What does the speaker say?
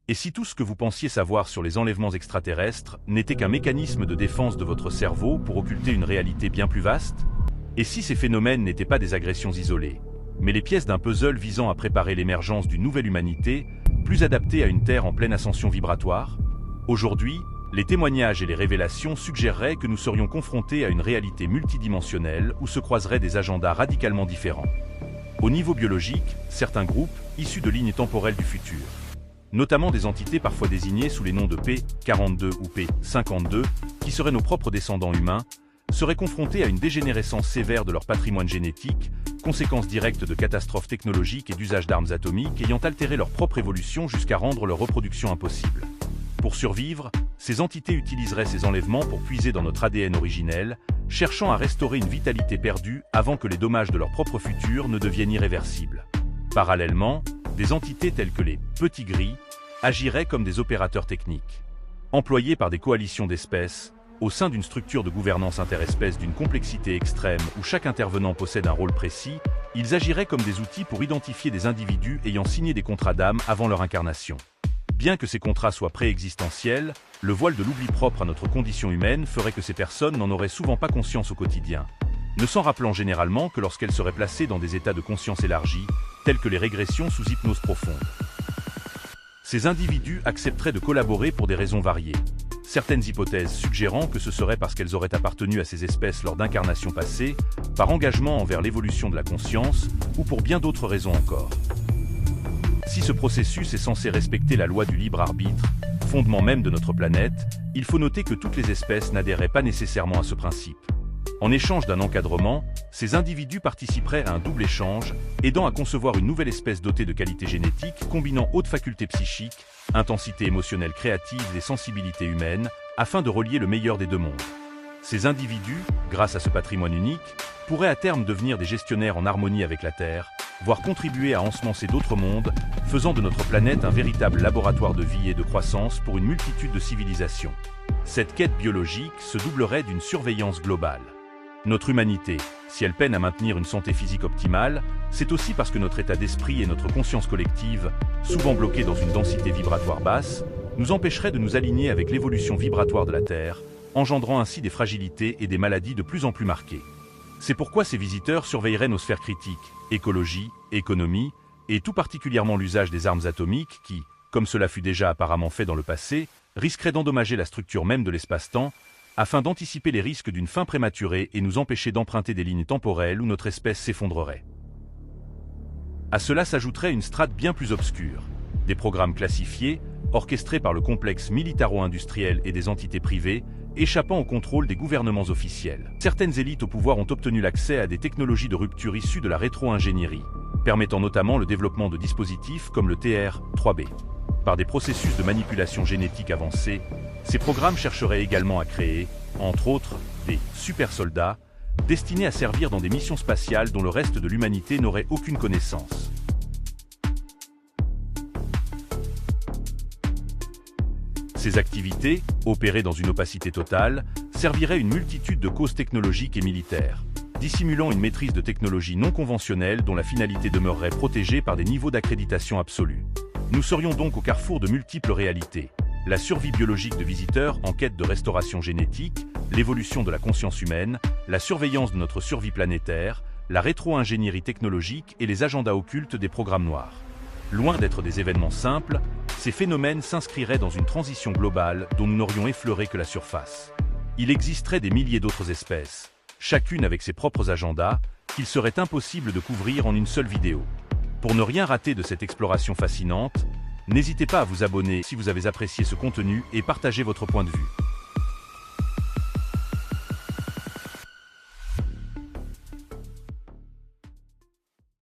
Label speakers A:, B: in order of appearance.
A: Et si tout ce que vous pensiez savoir sur les enlèvements extraterrestres n'était qu'un mécanisme de défense de votre cerveau pour occulter une réalité bien plus vaste? Et si ces phénomènes n'étaient pas des agressions isolées, mais les pièces d'un puzzle visant à préparer l'émergence d'une nouvelle humanité, plus adaptée à une Terre en pleine ascension vibratoire? Aujourd'hui, les témoignages et les révélations suggéreraient que nous serions confrontés à une réalité multidimensionnelle où se croiseraient des agendas radicalement différents. Au niveau biologique, certains groupes, issus de lignes temporelles du futur, notamment des entités parfois désignées sous les noms de P42 ou P52, qui seraient nos propres descendants humains, seraient confrontés à une dégénérescence sévère de leur patrimoine génétique, conséquence directe de catastrophes technologiques et d'usage d'armes atomiques ayant altéré leur propre évolution jusqu'à rendre leur reproduction impossible. Pour survivre, ces entités utiliseraient ces enlèvements pour puiser dans notre ADN originel, cherchant à restaurer une vitalité perdue avant que les dommages de leur propre futur ne deviennent irréversibles. Parallèlement, des entités telles que les petits gris agiraient comme des opérateurs techniques. Employés par des coalitions d'espèces, au sein d'une structure de gouvernance interespèce d'une complexité extrême où chaque intervenant possède un rôle précis, ils agiraient comme des outils pour identifier des individus ayant signé des contrats d'âme avant leur incarnation. Bien que ces contrats soient préexistentiels, le voile de l'oubli propre à notre condition humaine ferait que ces personnes n'en auraient souvent pas conscience au quotidien, ne s'en rappelant généralement que lorsqu'elles seraient placées dans des états de conscience élargis, tels que les régressions sous hypnose profonde. Ces individus accepteraient de collaborer pour des raisons variées. Certaines hypothèses suggérant que ce serait parce qu'elles auraient appartenu à ces espèces lors d'incarnations passées, par engagement envers l'évolution de la conscience, ou pour bien d'autres raisons encore. Si ce processus est censé respecter la loi du libre arbitre, fondement même de notre planète, il faut noter que toutes les espèces n'adhéraient pas nécessairement à ce principe. En échange d'un encadrement, ces individus participeraient à un double échange, aidant à concevoir une nouvelle espèce dotée de qualités génétiques combinant haute faculté psychique, intensité émotionnelle créative et sensibilité humaine, afin de relier le meilleur des deux mondes. Ces individus, grâce à ce patrimoine unique, pourraient à terme devenir des gestionnaires en harmonie avec la Terre, voire contribuer à ensemencer d'autres mondes, faisant de notre planète un véritable laboratoire de vie et de croissance pour une multitude de civilisations. Cette quête biologique se doublerait d'une surveillance globale. Notre humanité, si elle peine à maintenir une santé physique optimale, c'est aussi parce que notre état d'esprit et notre conscience collective, souvent bloqués dans une densité vibratoire basse, nous empêcheraient de nous aligner avec l'évolution vibratoire de la Terre, engendrant ainsi des fragilités et des maladies de plus en plus marquées. C'est pourquoi ces visiteurs surveilleraient nos sphères critiques, écologie, économie, et tout particulièrement l'usage des armes atomiques qui, comme cela fut déjà apparemment fait dans le passé, risqueraient d'endommager la structure même de l'espace-temps, afin d'anticiper les risques d'une fin prématurée et nous empêcher d'emprunter des lignes temporelles où notre espèce s'effondrerait. À cela s'ajouterait une strate bien plus obscure, des programmes classifiés, orchestrés par le complexe militaro-industriel et des entités privées, échappant au contrôle des gouvernements officiels. Certaines élites au pouvoir ont obtenu l'accès à des technologies de rupture issues de la rétro-ingénierie, permettant notamment le développement de dispositifs comme le TR-3B. Par des processus de manipulation génétique avancés, ces programmes chercheraient également à créer, entre autres, des super-soldats, destinés à servir dans des missions spatiales dont le reste de l'humanité n'aurait aucune connaissance. Ces activités, opérées dans une opacité totale, serviraient une multitude de causes technologiques et militaires, dissimulant une maîtrise de technologie non conventionnelle dont la finalité demeurerait protégée par des niveaux d'accréditation absolus. Nous serions donc au carrefour de multiples réalités. La survie biologique de visiteurs en quête de restauration génétique, l'évolution de la conscience humaine, la surveillance de notre survie planétaire, la rétro-ingénierie technologique et les agendas occultes des programmes noirs. Loin d'être des événements simples, ces phénomènes s'inscriraient dans une transition globale dont nous n'aurions effleuré que la surface. Il existerait des milliers d'autres espèces, chacune avec ses propres agendas, qu'il serait impossible de couvrir en une seule vidéo. Pour ne rien rater de cette exploration fascinante, n'hésitez pas à vous abonner si vous avez apprécié ce contenu et partager votre point de vue.